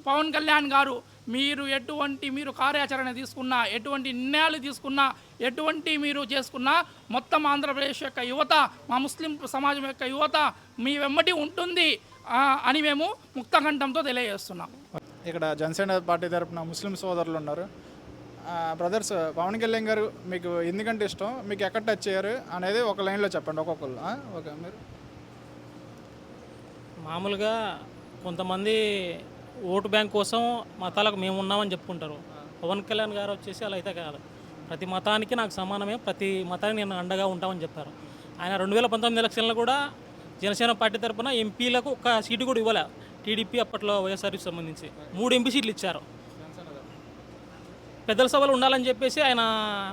పవన్ కళ్యాణ్ గారు మీరు కార్యాచరణ తీసుకున్నా, ఎటువంటి నిర్ణయాలు తీసుకున్నా, ఎటువంటి మీరు చేసుకున్నా మొత్తం ఆంధ్రప్రదేశ్ యొక్క యువత, మా ముస్లిం సమాజం యొక్క యువత మీ వెంబడి ఉంటుంది అని మేము ముక్తకంఠంతో తెలియజేస్తున్నాం. ఇక్కడ జనసేన పార్టీ తరపున ముస్లిం సోదరులు ఉన్నారు. బ్రదర్స్, పవన్ కళ్యాణ్ గారు మీకు ఎందుకంటే ఇష్టం, మీకు ఎక్కడ టచ్ అయ్యారు అనేది ఒక లైన్లో చెప్పండి ఒక్కొక్కరు. ఓకే, మీరు మామూలుగా కొంతమంది ఓటు బ్యాంక్ కోసం మతాలకు మేము ఉన్నామని చెప్పుకుంటారు. పవన్ కళ్యాణ్ గారు వచ్చేసి అలా అయితే కాదు. ప్రతి మతానికి నాకు సమానమే, ప్రతి మతానికి నేను అండగా ఉంటామని చెప్పారు. ఆయన 2019 ఎలక్షన్లో కూడా జనసేన పార్టీ తరఫున ఎంపీలకు ఒక్క సీటు కూడా ఇవ్వలే. టీడీపీ అప్పట్లో వైఎస్ఆర్కి సంబంధించి 3 ఎంపీ సీట్లు ఇచ్చారు. పెద్దల సభలు ఉండాలని చెప్పేసి ఆయన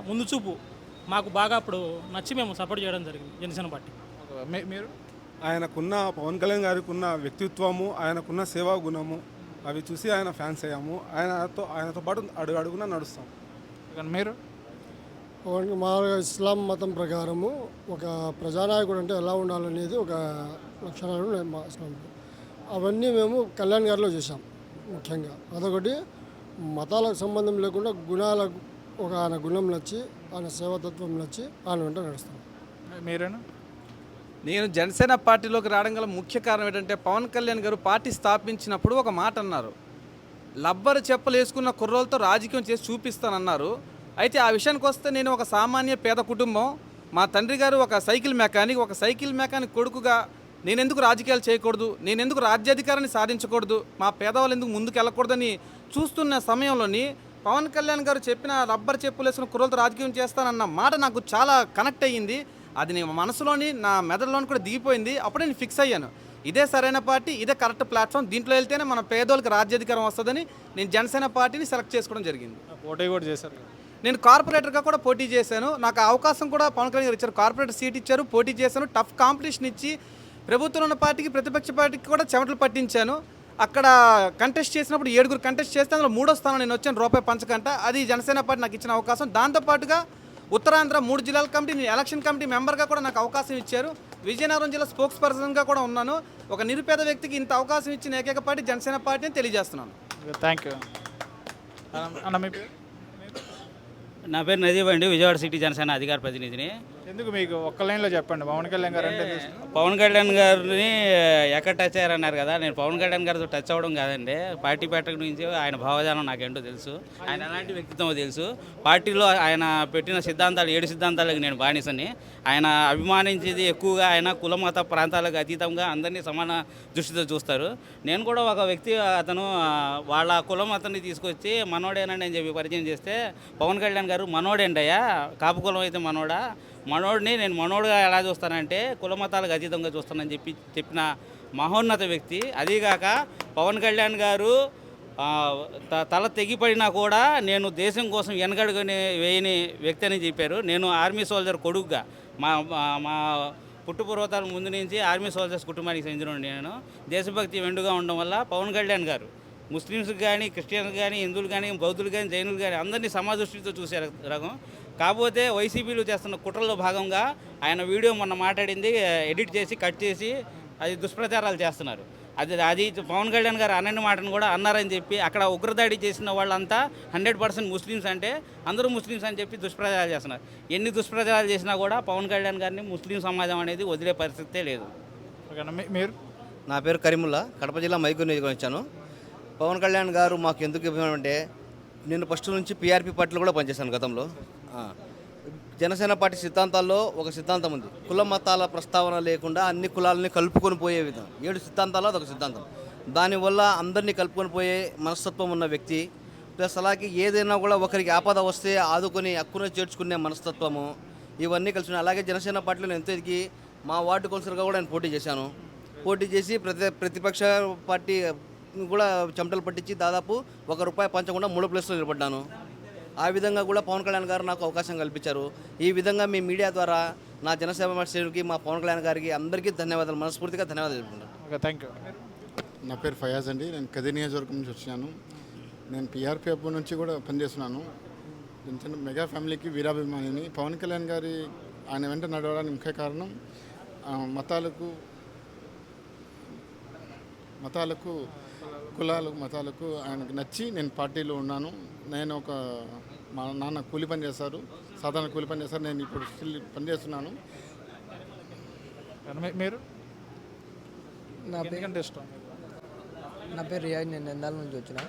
ముందు చూపు మాకు బాగా అప్పుడు నచ్చి మేము సపోర్ట్ చేయడం జరిగింది జనసేన పార్టీ. మీరు ఆయనకున్న పవన్ కళ్యాణ్ గారికి ఉన్న వ్యక్తిత్వము, ఆయనకున్న సేవా గుణము అవి చూసి ఆయన ఫ్యాన్స్ అయ్యాము. ఆయనతో పాటు అడుగున నడుస్తాం. మీరు మా ఇస్లాం మతం ప్రకారము ఒక ప్రజానాయకుడు అంటే ఎలా ఉండాలనేది ఒక లక్షణాలు మా ఇస్లాం. అవన్నీ మేము కళ్యాణ్ గారిలో చూసాం. ముఖ్యంగా అదొకటి, మతాలకు సంబంధం లేకుండా ఆయన గుణం నచ్చి, ఆయన సేవాతత్వం నచ్చి ఆయన వెంట నడుస్తాం. మీరేనా? నేను జనసేన పార్టీలోకి రావడం గల ముఖ్య కారణం ఏంటంటే, పవన్ కళ్యాణ్ గారు పార్టీ స్థాపించినప్పుడు ఒక మాట అన్నారు, లబ్బరు చెప్పులు వేసుకున్న కుర్రోలతో రాజకీయం చేసి చూపిస్తానన్నారు. అయితే ఆ విషయానికి వస్తే నేను ఒక సామాన్య పేద కుటుంబం, మా తండ్రి గారు ఒక సైకిల్ మెకానిక్ కొడుకుగా నేనెందుకు రాజకీయాలు చేయకూడదు, నేనెందుకు రాజ్యాధికారాన్ని సాధించకూడదు, మా పేదవాళ్ళు ఎందుకు ముందుకు వెళ్ళకూడదని చూస్తున్న సమయంలోని పవన్ కళ్యాణ్ గారు చెప్పిన రబ్బర్ చెప్పులు వేసుకున్న కుర్రోలతో రాజకీయం చేస్తానన్న మాట నాకు చాలా కనెక్ట్ అయ్యింది. అది నేను మనసులోని, నా మెదడులోని కూడా దిగిపోయింది. అప్పుడే నేను ఫిక్స్ అయ్యాను, ఇదే సరైన పార్టీ, ఇదే కరెక్ట్ ప్లాట్ఫామ్, దీంట్లో వెళ్తేనే మన పేదోళ్ళకి రాజ్యాధికారం వస్తుందని నేను జనసేన పార్టీని సెలెక్ట్ చేసుకోవడం జరిగింది. పోటీ కూడా చేశారు. నేను కార్పొరేటర్గా కూడా పోటీ చేశాను. నాకు ఆ అవకాశం కూడా పవన్ కళ్యాణ్ గారు ఇచ్చారు. కార్పొరేటర్ సీట్ ఇచ్చారు, పోటీ చేశాను. టఫ్ కాంపిటీషన్ ఇచ్చి ప్రభుత్వంలో ఉన్న పార్టీకి, ప్రతిపక్ష పార్టీకి కూడా చెమటలు పట్టించాను. అక్కడ కంటెస్ట్ చేసినప్పుడు 7 కంటెస్ట్ చేస్తే అందులో 3వ స్థానం నేను వచ్చాను, రూపాయి పంచకంట. అది జనసేన పార్టీ నాకు ఇచ్చిన అవకాశం. దాంతోపాటుగా ఉత్తరాంధ్ర 3 జిల్లాల కమిటీ, నేను ఎలక్షన్ కమిటీ మెంబర్గా కూడా నాకు అవకాశం ఇచ్చారు. విజయనగరం జిల్లా స్పోక్స్ పర్సన్గా కూడా ఉన్నాను. ఒక నిరుపేద వ్యక్తికి ఇంత అవకాశం ఇచ్చిన ఏకైక పార్టీ జనసేన పార్టీ అని తెలియజేస్తున్నాను. థ్యాంక్ యూ అన్న. మీ పేరు? నా పేరు నదీబ్ అండి, విజయవాడ సిటీ జనసేన అధికార ప్రతినిధిని. ఎందుకు మీకు ఒక్క లైన్లో చెప్పండి, పవన్ కళ్యాణ్ గారు అంటే పవన్ కళ్యాణ్ గారిని ఎక్కడ టచ్ అయ్యారన్నారు కదా, నేను పవన్ కళ్యాణ్ గారితో టచ్ అవ్వడం కాదండి, పార్టీ పెట్టక నుంచి ఆయన భావజాలం నాకేంటో తెలుసు, ఆయన ఎలాంటి వ్యక్తిత్వమో తెలుసు. పార్టీలో ఆయన పెట్టిన సిద్ధాంతాలు 7 సిద్ధాంతాలకు నేను బానిసని. ఆయన అభిమానించేది ఎక్కువగా ఆయన కుల మత ప్రాంతాలకు అతీతంగా అందరినీ సమాన దృష్టితో చూస్తారు. నేను కూడా ఒక వ్యక్తి, అతను వాళ్ళ కులం అతన్ని తీసుకొచ్చి మనోడేనండి అని చెప్పి పరిచయం చేస్తే, పవన్ కళ్యాణ్ గారు మనోడేంటయ్యా, కాపు కులం అయితే మనోడిని నేను మనోడుగా ఎలా చూస్తానంటే కుల మతాలకు అతీతంగా చూస్తానని చెప్పిన మహోన్నత వ్యక్తి. అదీగాక పవన్ కళ్యాణ్ గారు తల తెగిపడినా కూడా నేను దేశం కోసం వెనకడుగుని వేయని వ్యక్తి అని చెప్పారు. నేను ఆర్మీ సోల్జర్ కొడుకుగా మా పుట్టుపూర్వతాల ముందు నుంచి ఆర్మీ సోల్జర్స్ కుటుంబానికి చెందిన నేను దేశభక్తి వెండుగా ఉండడం వల్ల పవన్ కళ్యాణ్ గారు ముస్లిమ్స్కి కానీ, క్రిస్టియన్స్ కానీ, హిందువులు కానీ, బౌద్ధులు కానీ, జైనులు కానీ అందరినీ సమాదృష్టితో చూసే రకం. కాకపోతే వైసీపీలు చేస్తున్న కుట్రలో భాగంగా ఆయన వీడియో మొన్న మాట్లాడింది ఎడిట్ చేసి కట్ చేసి అది దుష్ప్రచారాలు చేస్తున్నారు. అది పవన్ కళ్యాణ్ గారు అన్నని మాటను కూడా అన్నారని చెప్పి అక్కడ ఉగ్రదాడి చేసిన వాళ్ళంతా 100% ముస్లిమ్స్ అంటే అందరూ ముస్లిమ్స్ అని చెప్పి దుష్ప్రచారాలు చేస్తున్నారు. ఎన్ని దుష్ప్రచారాలు చేసినా కూడా పవన్ కళ్యాణ్ గారిని ముస్లిం సమాజం అనేది వదిలే పరిస్థితే లేదు. మీరు? నా పేరు కరీముల్లా, కడప జిల్లా మైకూరు నియోజకవర్గం వచ్చాను. పవన్ కళ్యాణ్ గారు మాకు ఎందుకు ఇవ్వమంటే, నేను ఫస్ట్ నుంచి పీఆర్పీ పార్టీలో కూడా పనిచేశాను గతంలో. జనసేన పార్టీ సిద్ధాంతాల్లో ఒక సిద్ధాంతం ఉంది, కుల మతాల ప్రస్తావన లేకుండా అన్ని కులాలని కలుపుకొని పోయే విధం. 7 సిద్ధాంతాల్లో అదొక సిద్ధాంతం. దానివల్ల అందరినీ కలుపుకొని పోయే మనస్తత్వం ఉన్న వ్యక్తి. ప్లస్ అలాగే ఏదైనా కూడా ఒకరికి ఆపద వస్తే ఆదుకొని హక్కును చేర్చుకునే మనస్తత్వము, ఇవన్నీ కలిసి ఉన్నాయి. అలాగే జనసేన పార్టీలో నేను ఎంతో ఎదిగి మా వార్డు కౌన్సిలర్గా కూడా నేను పోటీ చేశాను. పోటీ చేసి ప్రతిపక్ష పార్టీ కూడా చెమటలు పట్టించి దాదాపు ₹1 పంచకుండా 3 ప్లేస్లో నిలబడ్డాను. ఆ విధంగా కూడా పవన్ కళ్యాణ్ గారు నాకు అవకాశం కల్పించారు. ఈ విధంగా మీ మీడియా ద్వారా నా జనసేన శ్రేణులకి, మా పవన్ కళ్యాణ్ గారికి అందరికీ ధన్యవాదాలు, మనస్ఫూర్తిగా ధన్యవాదాలు చెప్పుకుంటాను. Okay, thank you. నా పేరు ఫయాజ్ అండి, నేను కది నియోజకవర్గం నుంచి వచ్చినాను. నేను పీఆర్పీ అప్పటి నుంచి కూడా పనిచేస్తున్నాను. చిన్న మెగా ఫ్యామిలీకి వీరాభిమానిని. పవన్ కళ్యాణ్ గారి ఆయన వెంట నడవడానికి ముఖ్య కారణం మతాలకు కులాలకు మతాలకు ఆయనకు నచ్చి నేను పార్టీలో ఉన్నాను. నేను మా నాన్న కూలి పని చేస్తారు, సాధారణ కూలి పని చేస్తారు. నేను ఇప్పుడు స్టిల్ పని చేస్తున్నాను. మీరు నా పేరు ఎందుకంటే ఇష్టం? నా పేరు రియాజ్. నేను నంద్యాల నుంచి వచ్చిన.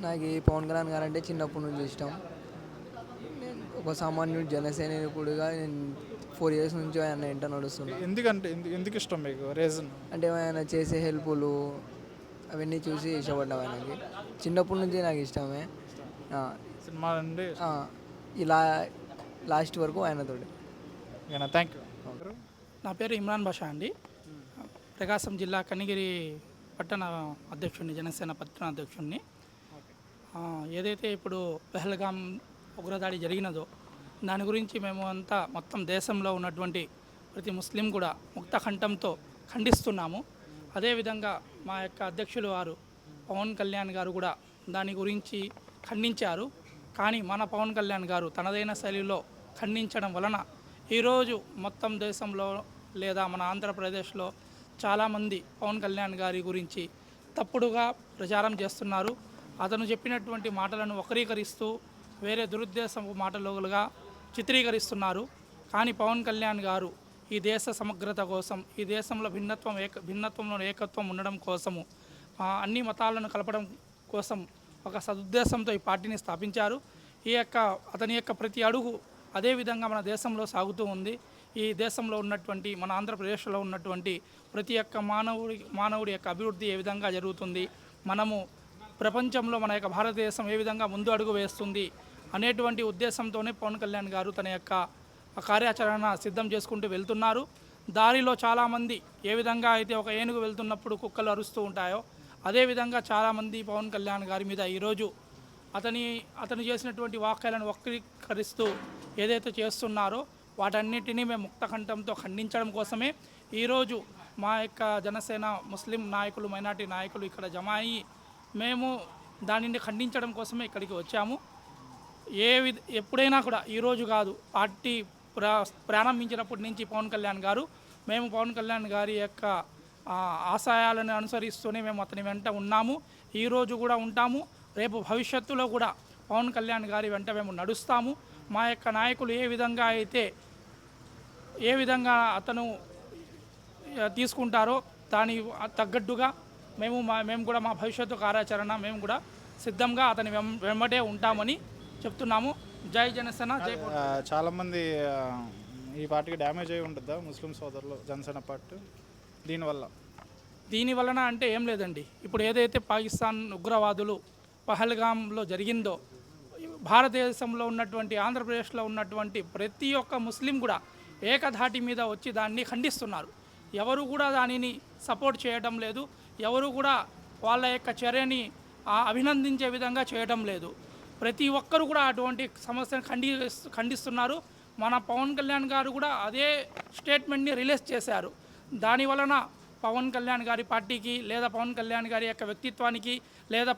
నాకు ఈ పవన్ కళ్యాణ్ గారు అంటే చిన్నప్పటి నుంచి ఇష్టం. నేను ఒక సామాన్యుడు జనసైనికుడిగా నేను 4 years నుంచి ఆయన వెంట నడుస్తున్నాను. ఎందుకు ఇష్టం మీకు? రీజన్ అంటే ఆయన చేసే హెల్ప్లు అవన్నీ చూసి ఇష్టపడ్డాం ఆయనకి. చిన్నప్పటి నుంచి నాకు ఇష్టమే. సినిమా అండి. ఇలా లాస్ట్ వరకు ఆయనతోటి. Thank you. నా పేరు ఇమ్రాన్ బాషా అండి. ప్రకాశం జిల్లా కనిగిరి పట్టణ అధ్యక్షుడిని, జనసేన పట్టణ అధ్యక్షుడిని. ఏదైతే ఇప్పుడు పెహల్గాం ఉగ్రదాడి జరిగినదో దాని గురించి మేము అంతా మొత్తం దేశంలో ఉన్నటువంటి ప్రతి ముస్లిం కూడా ముక్త కంఠంతో ఖండిస్తున్నాము. అదేవిధంగా మా యొక్క అధ్యక్షులు వారు పవన్ కళ్యాణ్ గారు కూడా దాని గురించి ఖండించారు. కానీ మన పవన్ కళ్యాణ్ గారు తనదైన శైలిలో ఖండించడం వలన ఈరోజు మొత్తం దేశంలో లేదా మన ఆంధ్రప్రదేశ్లో చాలామంది పవన్ కళ్యాణ్ గారి గురించి తప్పుడుగా ప్రచారం చేస్తున్నారు. అతను చెప్పినటువంటి మాటలను వక్రీకరిస్తూ వేరే దురుద్దేశం మాటలుగా చిత్రీకరిస్తున్నారు. కానీ పవన్ కళ్యాణ్ గారు ఈ దేశ సమగ్రత కోసం, ఈ దేశంలో భిన్నత్వంలో ఏకత్వం ఉండడం కోసము, అన్ని మతాలను కలపడం కోసం ఒక సదుద్దేశంతో ఈ పార్టీని స్థాపించారు. అతని యొక్క ప్రతి అడుగు అదేవిధంగా మన దేశంలో సాగుతూ ఉంది. ఈ దేశంలో ఉన్నటువంటి, మన ఆంధ్రప్రదేశ్లో ఉన్నటువంటి ప్రతి ఒక్క మానవుడి యొక్క అభివృద్ధి ఏ విధంగా జరుగుతుంది, మనము ప్రపంచంలో మన యొక్క భారతదేశం ఏ విధంగా ముందు అడుగు వేస్తుంది అనేటువంటి ఉద్దేశంతోనే పవన్ కళ్యాణ్ గారు తన యొక్క కార్యాచరణ సిద్ధం చేసుకుంటూ వెళ్తున్నారు. దారిలో చాలామంది ఏ విధంగా అయితే ఒక ఏనుగు వెళ్తున్నప్పుడు కుక్కలు అరుస్తూ ఉంటాయో అదేవిధంగా చాలామంది పవన్ కళ్యాణ్ గారి మీద ఈరోజు అతను చేసినటువంటి వాక్యాలను వక్రీకరిస్తూ ఏదైతే చేస్తున్నారో వాటన్నిటినీ మేము ముక్త కంఠంతో ఖండించడం కోసమే ఈరోజు మా యొక్క జనసేన ముస్లిం నాయకులు, మైనార్టీ నాయకులు ఇక్కడ జమ అయ్యి మేము దానిని ఖండించడం కోసమే ఇక్కడికి వచ్చాము. ఎప్పుడైనా కూడా ఈరోజు కాదు, పార్టీ ప్రారంభించినప్పటి నుంచి పవన్ కళ్యాణ్ గారు, మేము పవన్ కళ్యాణ్ గారి యొక్క ఆశయాలను అనుసరిస్తూనే మేము అతని వెంట ఉన్నాము. ఈరోజు కూడా ఉంటాము. రేపు భవిష్యత్తులో కూడా పవన్ కళ్యాణ్ గారి వెంట మేము నడుస్తాము. మా యొక్క నాయకులు ఏ విధంగా అతను తీసుకుంటారో దాని తగ్గట్టుగా మేము కూడా మా భవిష్యత్తు కార్యాచరణ మేము కూడా సిద్ధంగా అతని వెంబడే ఉంటామని చెప్తున్నాము. జై జనసేన, జై. చాలామంది ఈ పార్టీకి డ్యామేజ్ అయి ఉంటుందా ముస్లిం సోదరులు జనసేన పార్టీ దీనివలన అంటే ఏం లేదండి. ఇప్పుడు ఏదైతే పాకిస్తాన్ ఉగ్రవాదులు పహల్గాంలో జరిగిందో భారతదేశంలో ఉన్నటువంటి, ఆంధ్రప్రదేశ్లో ఉన్నటువంటి ప్రతి ఒక్క ముస్లిం కూడా ఏకధాటి మీద వచ్చి దాన్ని ఖండిస్తున్నారు. ఎవరు కూడా దానిని సపోర్ట్ చేయడం లేదు. ఎవరు కూడా వాళ్ళ యొక్క చర్యని అభినందించే విధంగా చేయడం లేదు. ప్రతి ఒక్కరు కూడా అటువంటి సమస్యను ఖండిస్తున్నారు. మన పవన్ కళ్యాణ్ గారు కూడా అదే స్టేట్మెంట్ని రిలీజ్ చేశారు. దాని వలన పవన్ కళ్యాణ్ గారి పార్టీకి లేదా పవన్ కళ్యాణ్ గారి యొక్క వ్యక్తిత్వానికి లేదా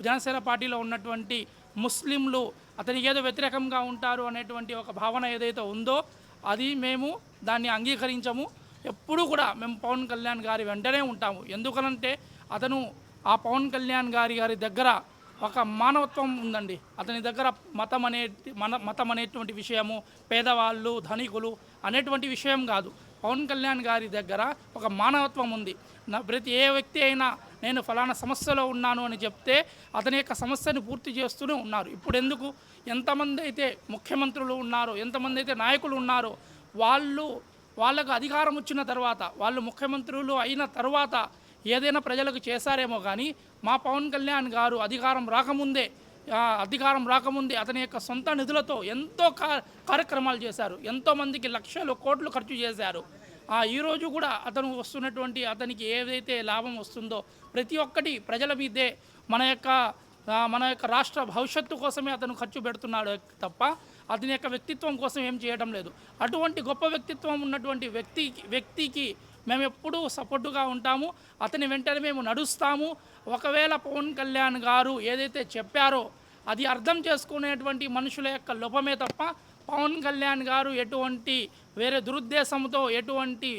జనసేన పార్టీలో ఉన్నటువంటి ముస్లింలు అతనికి ఏదో వ్యతిరేకంగా ఉంటారు అనేటువంటి ఒక భావన ఏదైతే ఉందో అది మేము దాన్ని అంగీకరించము. ఎప్పుడూ కూడా మేము పవన్ కళ్యాణ్ గారి వెంటనే ఉంటాము. ఎందుకనంటే అతను ఆ పవన్ కళ్యాణ్ గారి దగ్గర ఒక మానవత్వం ఉందండి. అతని దగ్గర మతం అనేటువంటి విషయము, పేదవాళ్ళు ధనికులు అనేటువంటి విషయం కాదు. పవన్ కళ్యాణ్ గారి దగ్గర ఒక మానవత్వం ఉంది. ప్రతి ఏ వ్యక్తి అయినా నేను ఫలానా సమస్యలో ఉన్నాను అని చెప్తే అతని యొక్క సమస్యను పూర్తి చేస్తూనే ఉన్నారు. ఇప్పుడు ఎందుకు ఎంతమంది అయితే ముఖ్యమంత్రులు ఉన్నారో, ఎంతమంది అయితే నాయకులు ఉన్నారో వాళ్ళకు అధికారం వచ్చిన తర్వాత, వాళ్ళు ముఖ్యమంత్రులు అయిన తర్వాత ఏదైనా ప్రజలకు చేశారేమో కానీ మా పవన్ కళ్యాణ్ గారు అధికారం రాకముందే అతని యొక్క సొంత నిధులతో ఎంతో కార్యక్రమాలు చేశారు. ఎంతోమందికి లక్షలు కోట్లు ఖర్చు చేశారు. ఈరోజు కూడా అతను వస్తున్నటువంటి అతనికి ఏదైతే లాభం వస్తుందో ప్రతి ఒక్కటి ప్రజల మీదే, మన యొక్క రాష్ట్ర భవిష్యత్తు కోసమే అతను ఖర్చు పెడుతున్నాడు తప్ప అతని యొక్క వ్యక్తిత్వం కోసం ఏం చేయడం లేదు. అటువంటి గొప్ప వ్యక్తిత్వం ఉన్నటువంటి వ్యక్తికి మేము ఎప్పుడూ సపోర్టుగా ఉంటాము. అతని వెంటనే మేము నడుస్తాము. ఒకవేళ పవన్ కళ్యాణ్ గారు ఏదైతే చెప్పారో అది అర్థం చేసుకునేటువంటి మనుషుల యొక్క లోపమే తప్ప పవన్ కళ్యాణ్ గారు ఎటువంటి వేరే దురుద్దేశంతో ఎటువంటి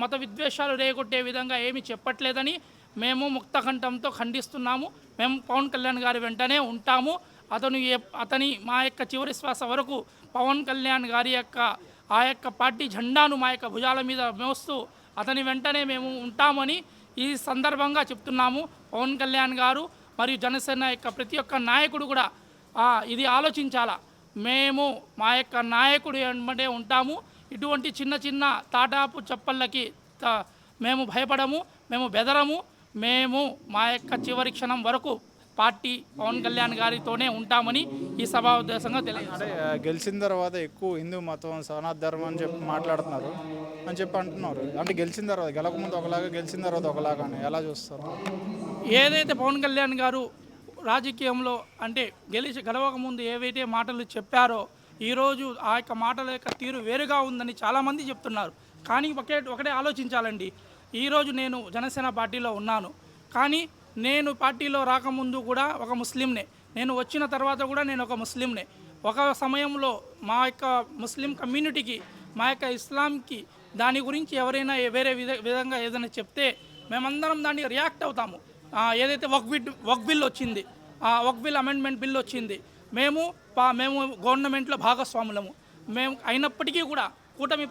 మత విద్వేషాలు రేగొట్టే విధంగా ఏమీ చెప్పట్లేదని మేము ముక్తకంఠంతో ఖండిస్తున్నాము. మేము పవన్ కళ్యాణ్ గారి వెంటనే ఉంటాము. అతని మా యొక్క చివరి శ్వాస వరకు పవన్ కళ్యాణ్ గారి యొక్క ఆ యొక్క పార్టీ జెండాను మా యొక్క భుజాల మీద మోస్తూ అతని వెంటనే మేము ఉంటామని ఈ సందర్భంగా చెప్తున్నాము. పవన్ కళ్యాణ్ గారు మరియు జనసేన యొక్క ప్రతి ఒక్క నాయకుడు కూడా ఇది ఆలోచించాలా. మేము మా యొక్క నాయకుడు వెంబడే ఉంటాము. ఇటువంటి చిన్న చిన్న తాటాపు చప్పళ్ళకి మేము భయపడము, మేము బెదరము. మేము మా యొక్క చివరి క్షణం వరకు పార్టీ పవన్ కళ్యాణ్ గారితోనే ఉంటామని ఈ సభా ఉద్దేశంగా తెలియజేస్తాం. అంటే గెలిచిన తర్వాత ఎక్కువ హిందూ మతం సనాతన ధర్మం అని చెప్పి మాట్లాడుతున్నారు అని చెప్పి అంటున్నారు. అంటే గెలిచిన తర్వాత, గెలకముందు ఒకలాగా, గెలిచిన తర్వాత ఒకలాగా అని ఎలా చూస్తారు? ఏదైతే పవన్ కళ్యాణ్ గారు రాజకీయంలో అంటే గెలవకముందు ఏవైతే మాటలు చెప్పారో ఈరోజు ఆ యొక్క మాటల యొక్క తీరు వేరుగా ఉందని చాలామంది చెప్తున్నారు. కానీ ఒకటే ఆలోచించాలండి. ఈరోజు నేను జనసేన పార్టీలో ఉన్నాను, కానీ నేను పార్టీలో రాకముందు కూడా ఒక ముస్లింనే, నేను వచ్చిన తర్వాత కూడా నేను ఒక ముస్లింనే. ఒక సమయంలో మా యొక్క ముస్లిం కమ్యూనిటీకి, మా యొక్క ఇస్లాంకి దాని గురించి ఎవరైనా వేరే విధంగా ఏదైనా చెప్తే మేమందరం దాన్ని రియాక్ట్ అవుతాము. ఏదైతే వక్ బిల్ వచ్చింది, వక్ బిల్ అమెండ్మెంట్ బిల్ వచ్చింది, మేము గవర్నమెంట్లో భాగస్వాములము. మేము అయినప్పటికీ కూడా కూటమి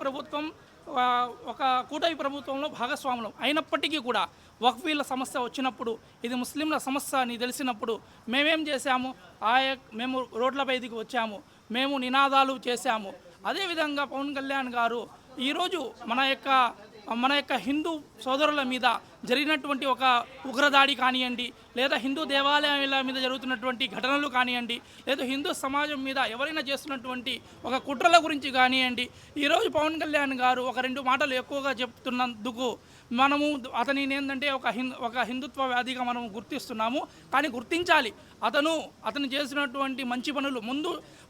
ప్రభుత్వంలో భాగస్వాములం అయినప్పటికీ కూడా వక్ఫ్ బిల్ సమస్య వచ్చినప్పుడు, ఇది ముస్లింల సమస్య అని తెలిసినప్పుడు మేమేం చేశాము? మేము రోడ్లపై దిగి వచ్చాము, మేము నినాదాలు చేశాము. అదేవిధంగా పవన్ కళ్యాణ్ గారు ఈరోజు మన యొక్క హిందూ సోదరుల మీద జరిగినటువంటి ఒక ఉగ్రదాడి కానివ్వండి, లేదా హిందూ దేవాలయాల మీద జరుగుతున్నటువంటి ఘటనలు కానివ్వండి, లేదా హిందూ సమాజం మీద ఎవరైనా చేస్తున్నటువంటి ఒక కుట్రల గురించి కానివ్వండి, ఈరోజు పవన్ కళ్యాణ్ గారు ఒక 2 మాటలు ఎక్కువగా చెప్తున్నందుకు మనము అతని ఏంటంటే ఒక హిందుత్వవాదిగా మనం గుర్తిస్తున్నాము. కానీ గుర్తించాలి, అతను చేసినటువంటి మంచి పనులు,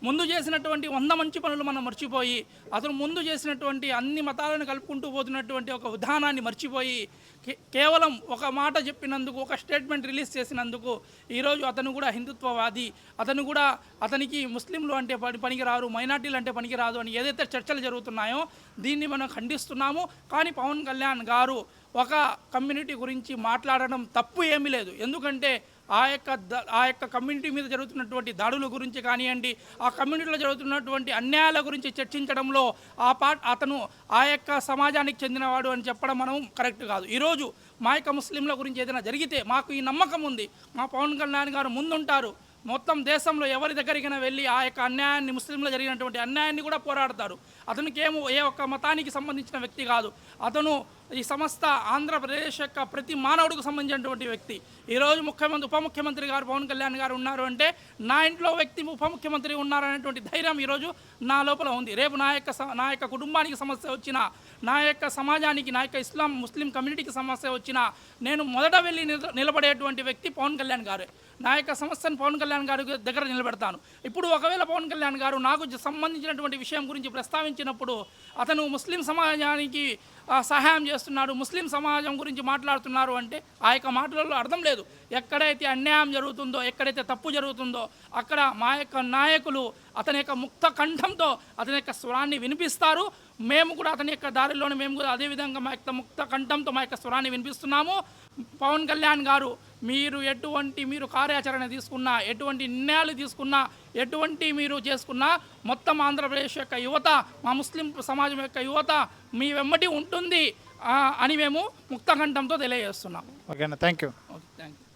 ముందు చేసినటువంటి 100 మంచి పనులు మనం మర్చిపోయి, అతను ముందు చేసినటువంటి అన్ని మతాలను కలుపుకుంటూ పోతున్నటువంటి ఒక విధానాన్ని మర్చిపోయి కేవలం ఒక మాట చెప్పినందుకు, ఒక స్టేట్మెంట్ రిలీజ్ చేసినందుకు ఈరోజు అతను కూడా హిందుత్వవాది, అతనికి ముస్లింలు అంటే పనికిరారు, మైనార్టీలు అంటే పనికిరాదు అని ఏదైతే చర్చలు జరుగుతున్నాయో దీన్ని మనం ఖండిస్తున్నాము. కానీ పవన్ కళ్యాణ్ గారు ఒక కమ్యూనిటీ గురించి మాట్లాడడం తప్పు ఏమీ లేదు. ఎందుకంటే ఆ యొక్క కమ్యూనిటీ మీద జరుగుతున్నటువంటి దాడుల గురించి కానివ్వండి, ఆ కమ్యూనిటీలో జరుగుతున్నటువంటి అన్యాయాల గురించి చర్చించడంలో అతను ఆ యొక్క సమాజానికి చెందినవాడు అని చెప్పడం మనం కరెక్ట్ కాదు. ఈరోజు మా యొక్క ముస్లింల గురించి ఏదైనా జరిగితే మాకు ఈ నమ్మకం ఉంది, మా పవన్ కళ్యాణ్ గారు ముందుంటారు. మొత్తం దేశంలో ఎవరి దగ్గరికైనా వెళ్ళి ఆ యొక్క అన్యాయాన్ని, ముస్లింలో జరిగినటువంటి అన్యాయాన్ని కూడా పోరాడతారు. అతనికి ఏ ఒక్క మతానికి సంబంధించిన వ్యక్తి కాదు. అతను ఈ సమస్త ఆంధ్రప్రదేశ్ యొక్క ప్రతి మానవుడికి సంబంధించినటువంటి వ్యక్తి. ఈరోజు ఉప ముఖ్యమంత్రి గారు పవన్ కళ్యాణ్ గారు ఉన్నారు అంటే నా ఇంట్లో వ్యక్తి ఉప ముఖ్యమంత్రి ఉన్నారనేటువంటి ధైర్యం ఈరోజు నా లోపల ఉంది. రేపు నా యొక్క కుటుంబానికి సమస్య వచ్చినా, నా యొక్క సమాజానికి, నా యొక్క ముస్లిం కమ్యూనిటీకి సమస్య వచ్చినా నేను మొదట వెళ్ళి నిలబడేటువంటి వ్యక్తి పవన్ కళ్యాణ్ గారే. నా యొక్క సమస్యను పవన్ కళ్యాణ్ గారి దగ్గర నిలబెడతాను. ఇప్పుడు ఒకవేళ పవన్ కళ్యాణ్ గారు నాకు సంబంధించినటువంటి విషయం గురించి ప్రస్తావించినప్పుడు అతను ముస్లిం సమాజానికి సహాయం చేస్తున్నాడు, ముస్లిం సమాజం గురించి మాట్లాడుతున్నారు అంటే ఆ యొక్క మాటలలో అర్థం లేదు. ఎక్కడైతే అన్యాయం జరుగుతుందో, ఎక్కడైతే తప్పు జరుగుతుందో అక్కడ మా యొక్క నాయకులు అతని యొక్క ముక్త కంఠంతో అతని యొక్క స్వరాన్ని వినిపిస్తారు. మేము కూడా అతని యొక్క దారిలోనే మేము కూడా అదేవిధంగా మా యొక్క ముక్త కంఠంతో మా యొక్క స్వరాన్ని వినిపిస్తున్నాము. పవన్ కళ్యాణ్ గారు మీరు కార్యాచరణ తీసుకున్నా, ఎటువంటి నిర్ణయాలు తీసుకున్నా, ఎటువంటి మీరు చేసుకున్నా మొత్తం ఆంధ్రప్రదేశ్ యొక్క యువత, మా ముస్లిం సమాజం యొక్క యువత మీ వెంబడి ఉంటుంది అని మేము ముక్తకంఠంతో తెలియజేస్తున్నాం. ఓకేనా, thank you. Okay, thank you.